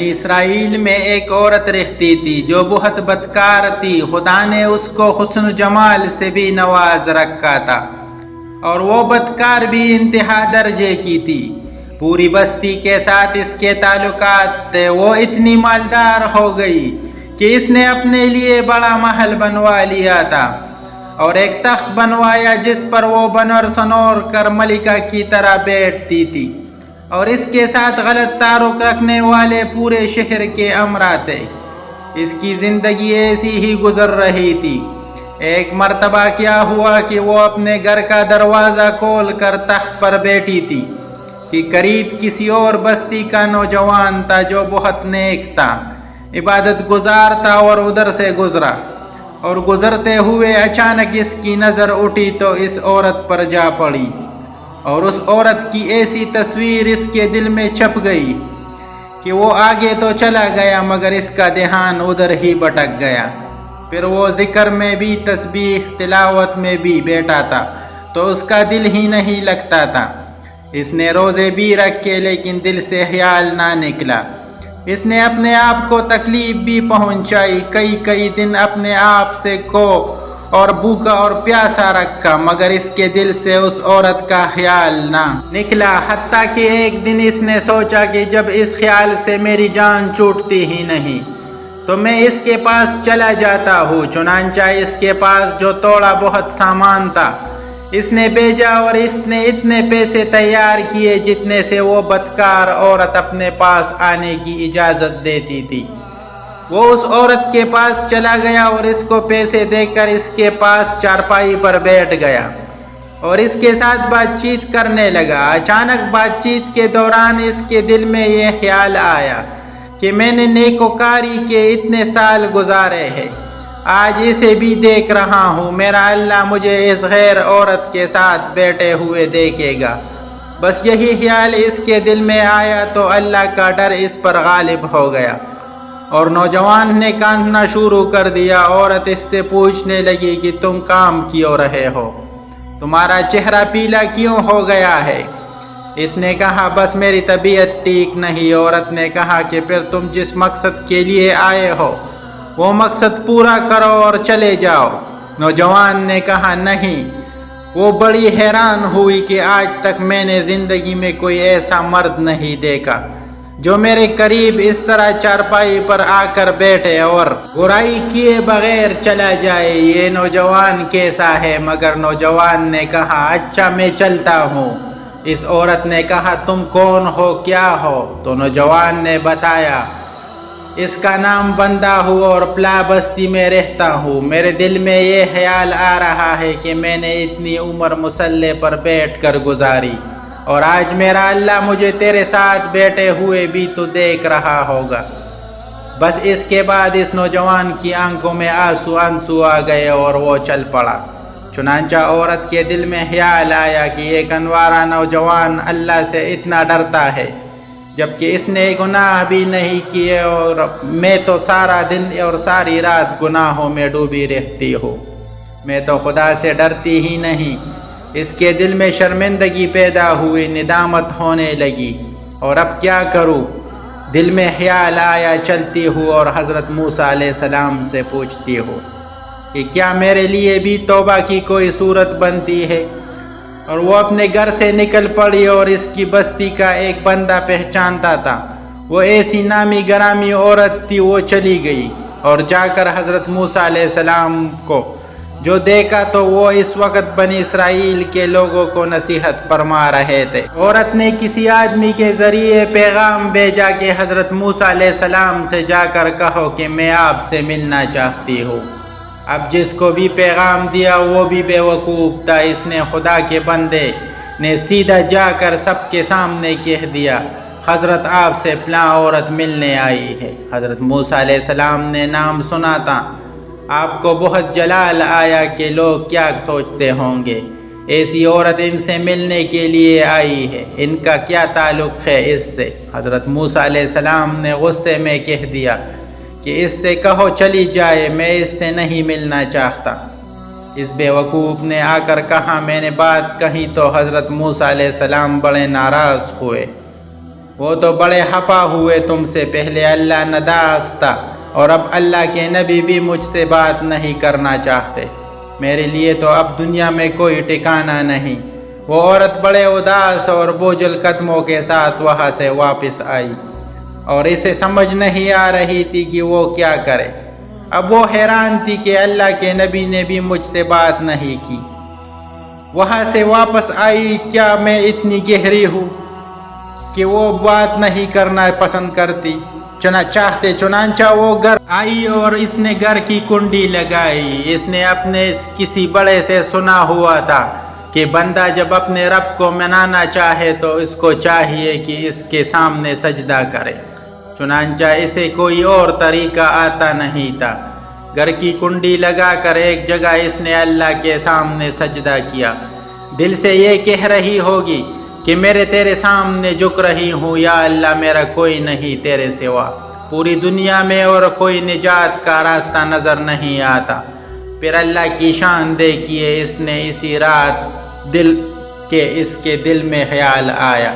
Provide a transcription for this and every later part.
بنی اسرائیل میں ایک عورت رہتی تھی جو بہت بدکار تھی۔ خدا نے اس کو حسن و جمال سے بھی نواز رکھا تھا اور وہ بدکار بھی انتہا درجے کی تھی۔ پوری بستی کے ساتھ اس کے تعلقات تھے۔ وہ اتنی مالدار ہو گئی کہ اس نے اپنے لیے بڑا محل بنوا لیا تھا اور ایک تخت بنوایا جس پر وہ بنور سنور کر ملکہ کی طرح بیٹھتی تھی، اور اس کے ساتھ غلط تعلق رکھنے والے پورے شہر کے امراء تھے۔ اس کی زندگی ایسی ہی گزر رہی تھی۔ ایک مرتبہ کیا ہوا کہ وہ اپنے گھر کا دروازہ کھول کر تخت پر بیٹھی تھی کہ قریب کسی اور بستی کا نوجوان تھا جو بہت نیک تھا، عبادت گزار تھا، اور ادھر سے گزرا، اور گزرتے ہوئے اچانک اس کی نظر اٹھی تو اس عورت پر جا پڑی، اور اس عورت کی ایسی تصویر اس کے دل میں چھپ گئی کہ وہ آگے تو چلا گیا مگر اس کا دھیان ادھر ہی بھٹک گیا۔ پھر وہ ذکر میں بھی، تسبیح تلاوت میں بھی بیٹھا تھا تو اس کا دل ہی نہیں لگتا تھا۔ اس نے روزے بھی رکھے لیکن دل سے خیال نہ نکلا۔ اس نے اپنے آپ کو تکلیف بھی پہنچائی، کئی دن اپنے آپ سے کھو اور بھوکا اور پیاسا رکھا مگر اس کے دل سے اس عورت کا خیال نہ نکلا، حتیٰ کہ ایک دن اس نے سوچا کہ جب اس خیال سے میری جان چھوٹتی ہی نہیں تو میں اس کے پاس چلا جاتا ہوں۔ چنانچہ اس کے پاس جو تھوڑا بہت سامان تھا اس نے بھیجا، اور اس نے اتنے پیسے تیار کیے جتنے سے وہ بدکار عورت اپنے پاس آنے کی اجازت دیتی تھی۔ وہ اس عورت کے پاس چلا گیا اور اس کو پیسے دے کر اس کے پاس چارپائی پر بیٹھ گیا اور اس کے ساتھ بات چیت کرنے لگا۔ اچانک بات چیت کے دوران اس کے دل میں یہ خیال آیا کہ میں نے نیکوکاری کے اتنے سال گزارے ہیں، آج اسے بھی دیکھ رہا ہوں، میرا اللہ مجھے اس غیر عورت کے ساتھ بیٹھے ہوئے دیکھے گا۔ بس یہی خیال اس کے دل میں آیا تو اللہ کا ڈر اس پر غالب ہو گیا اور نوجوان نے کاندنا شروع کر دیا۔ عورت اس سے پوچھنے لگی کہ تم کام کیوں رہے ہو؟ تمہارا چہرہ پیلا کیوں ہو گیا ہے؟ اس نے کہا بس میری طبیعت ٹھیک نہیں۔ عورت نے کہا کہ پھر تم جس مقصد کے لیے آئے ہو وہ مقصد پورا کرو اور چلے جاؤ۔ نوجوان نے کہا نہیں۔ وہ بڑی حیران ہوئی کہ آج تک میں نے زندگی میں کوئی ایسا مرد نہیں دیکھا جو میرے قریب اس طرح چارپائی پر آ کر بیٹھے اور برائی کیے بغیر چلا جائے۔ یہ نوجوان کیسا ہے؟ مگر نوجوان نے کہا اچھا میں چلتا ہوں۔ اس عورت نے کہا تم کون ہو، کیا ہو؟ تو نوجوان نے بتایا اس کا نام بندہ ہوں اور پلا بستی میں رہتا ہوں۔ میرے دل میں یہ خیال آ رہا ہے کہ میں نے اتنی عمر مسلح پر بیٹھ کر گزاری اور آج میرا اللہ مجھے تیرے ساتھ بیٹھے ہوئے بھی تو دیکھ رہا ہوگا۔ بس اس کے بعد اس نوجوان کی آنکھوں میں آنسو آ گئے اور وہ چل پڑا۔ چنانچہ عورت کے دل میں خیال آیا کہ یہ کنوارا نوجوان اللہ سے اتنا ڈرتا ہے جبکہ اس نے گناہ بھی نہیں کیے اور میں تو سارا دن اور ساری رات گناہوں میں ڈوبی رہتی ہوں، میں تو خدا سے ڈرتی ہی نہیں۔ اس کے دل میں شرمندگی پیدا ہوئی، ندامت ہونے لگی اور اب کیا کروں؟ دل میں خیال آیا چلتی ہوں اور حضرت موسیٰ علیہ السلام سے پوچھتی ہوں کہ کیا میرے لیے بھی توبہ کی کوئی صورت بنتی ہے؟ اور وہ اپنے گھر سے نکل پڑی اور اس کی بستی کا ایک بندہ پہچانتا تھا، وہ ایسی نامی گرامی عورت تھی۔ وہ چلی گئی اور جا کر حضرت موسیٰ علیہ السلام کو جو دیکھا تو وہ اس وقت بنی اسرائیل کے لوگوں کو نصیحت فرما رہے تھے۔ عورت نے کسی آدمی کے ذریعے پیغام بھیجا کہ حضرت موسیٰ علیہ السلام سے جا کر کہو کہ میں آپ سے ملنا چاہتی ہوں۔ اب جس کو بھی پیغام دیا وہ بھی بے وقوف تھا۔ اس نے خدا کے بندے نے سیدھا جا کر سب کے سامنے کہہ دیا حضرت آپ سے فلاں عورت ملنے آئی ہے۔ حضرت موسیٰ علیہ السلام نے نام سنا تھا۔ آپ کو بہت جلال آیا کہ لوگ کیا سوچتے ہوں گے، ایسی عورت ان سے ملنے کے لیے آئی ہے، ان کا کیا تعلق ہے اس سے؟ حضرت موسیٰ علیہ السلام نے غصے میں کہہ دیا کہ اس سے کہو چلی جائے، میں اس سے نہیں ملنا چاہتا۔ اس بے وقوف نے آ کر کہا میں نے بات کہی تو حضرت موسیٰ علیہ السلام بڑے ناراض ہوئے وہ تو بڑے خفا ہوئے تم سے، پہلے اللہ نداس تھا اور اب اللہ کے نبی بھی مجھ سے بات نہیں کرنا چاہتے، میرے لیے تو اب دنیا میں کوئی ٹھکانہ نہیں۔ وہ عورت بڑے اداس اور بوجھل قدموں کے ساتھ وہاں سے واپس آئی اور اسے سمجھ نہیں آ رہی تھی کہ وہ کیا کرے۔ اب وہ حیران تھی کہ اللہ کے نبی نے بھی مجھ سے بات نہیں کی۔ وہاں سے واپس آئی، کیا میں اتنی گہری ہوں کہ وہ بات نہیں کرنا پسند کرتی چنانچہ وہ گھر آئی اور اس نے گھر کی کنڈی لگائی۔ اس نے اپنے کسی بڑے سے سنا ہوا تھا کہ بندہ جب اپنے رب کو منانا چاہے تو اس کو چاہیے کہ اس کے سامنے سجدہ کرے، چنانچہ اسے کوئی اور طریقہ آتا نہیں تھا۔ گھر کی کنڈی لگا کر ایک جگہ اس نے اللہ کے سامنے سجدہ کیا، دل سے یہ کہہ رہی ہوگی کہ میرے تیرے سامنے جھک رہی ہوں، یا اللہ میرا کوئی نہیں تیرے سوا، پوری دنیا میں اور کوئی نجات کا راستہ نظر نہیں آتا۔ پھر اللہ کی شان دیکھیے، اس نے اسی رات اس کے دل میں خیال آیا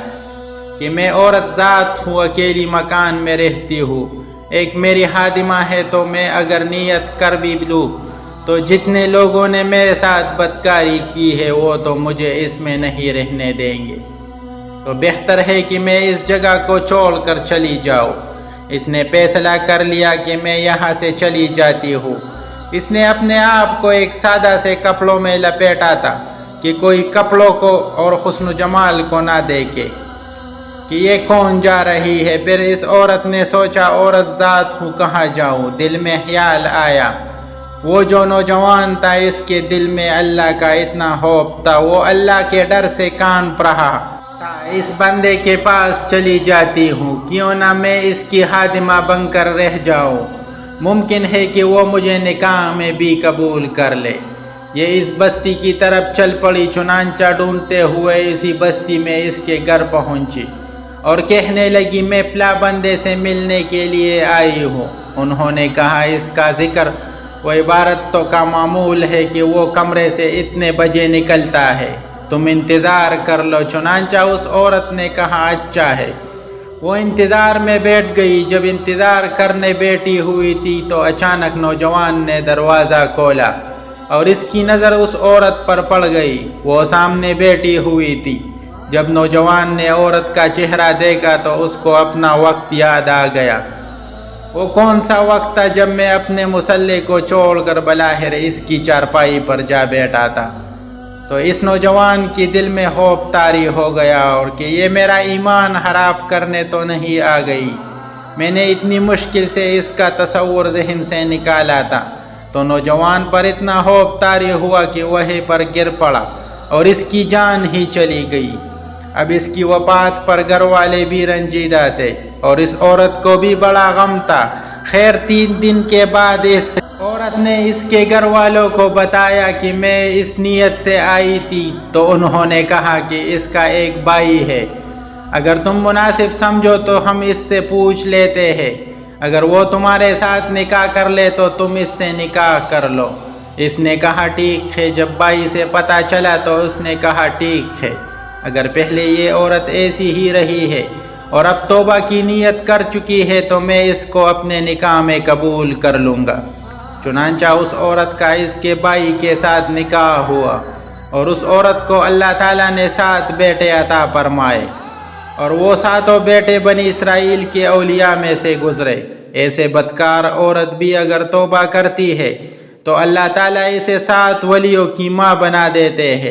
کہ میں عورت ذات ہوں، اکیلی مکان میں رہتی ہوں، ایک میری خادمہ ہے، تو میں اگر نیت کر بھی لوں تو جتنے لوگوں نے میرے ساتھ بدکاری کی ہے وہ تو مجھے اس میں نہیں رہنے دیں گے، تو بہتر ہے کہ میں اس جگہ کو چھوڑ کر چلی جاؤں۔ اس نے فیصلہ کر لیا کہ میں یہاں سے چلی جاتی ہوں۔ اس نے اپنے آپ کو ایک سادہ سے کپڑوں میں لپیٹا تھا کہ کوئی کپڑوں کو اور حسن و جمال کو نہ دیکھے کہ یہ کون جا رہی ہے۔ پھر اس عورت نے سوچا عورت ذات ہوں، کہاں جاؤں؟ دل میں خیال آیا وہ جو نوجوان تھا، اس کے دل میں اللہ کا اتنا خوف تھا، وہ اللہ کے ڈر سے کانپ رہا تھا۔ اس بندے کے پاس چلی جاتی ہوں، کیوں نہ میں اس کی خادمہ بن کر رہ جاؤں، ممکن ہے کہ وہ مجھے نکاح میں بھی قبول کر لے۔ یہ اس بستی کی طرف چل پڑی، چنانچہ ڈھونڈتے ہوئے اسی بستی میں اس کے گھر پہنچی اور کہنے لگی میں فلاں بندے سے ملنے کے لیے آئی ہوں۔ انہوں نے کہا اس کا ذکر و عبارت تو کا معمول ہے کہ وہ کمرے سے اتنے بجے نکلتا ہے، تم انتظار کر لو۔ چنانچہ اس عورت نے کہا اچھا ہے۔ وہ انتظار میں بیٹھ گئی۔ جب انتظار کرنے بیٹھی ہوئی تھی تو اچانک نوجوان نے دروازہ کھولا اور اس کی نظر اس عورت پر پڑ گئی، وہ سامنے بیٹھی ہوئی تھی۔ جب نوجوان نے عورت کا چہرہ دیکھا تو اس کو اپنا وقت یاد آ گیا۔ وہ کون سا وقت تھا جب میں اپنے مسلح کو چھوڑ کر بلاخر اس کی چارپائی پر جا بیٹھا تھا؟ تو اس نوجوان کی دل میں خوف طاری ہو گیا اور کہ یہ میرا ایمان خراب کرنے تو نہیں آ گئی، میں نے اتنی مشکل سے اس کا تصور ذہن سے نکالا تھا۔ تو نوجوان پر اتنا خوف طاری ہوا کہ وہیں پر گر پڑا اور اس کی جان ہی چلی گئی۔ اب اس کی وفات پر گھر والے بھی رنجیدہ تھے اور اس عورت کو بھی بڑا غم تھا۔ خیر 3 دن کے بعد اس عورت نے اس کے گھر والوں کو بتایا کہ میں اس نیت سے آئی تھی، تو انہوں نے کہا کہ اس کا ایک بھائی ہے، اگر تم مناسب سمجھو تو ہم اس سے پوچھ لیتے ہیں، اگر وہ تمہارے ساتھ نکاح کر لے تو تم اس سے نکاح کر لو۔ اس نے کہا ٹھیک ہے۔ جب بھائی سے پتہ چلا تو اس نے کہا ٹھیک ہے، اگر پہلے یہ عورت ایسی ہی رہی ہے اور اب توبہ کی نیت کر چکی ہے تو میں اس کو اپنے نکاح میں قبول کر لوں گا۔ چنانچہ اس عورت کا اس کے بھائی کے ساتھ نکاح ہوا اور اس عورت کو اللہ تعالیٰ نے 7 بیٹے عطا فرمائے اور وہ 7 بیٹے بنی اسرائیل کے اولیاء میں سے گزرے۔ ایسے بدکار عورت بھی اگر توبہ کرتی ہے تو اللہ تعالیٰ اسے 7 ولیوں کی ماں بنا دیتے ہیں۔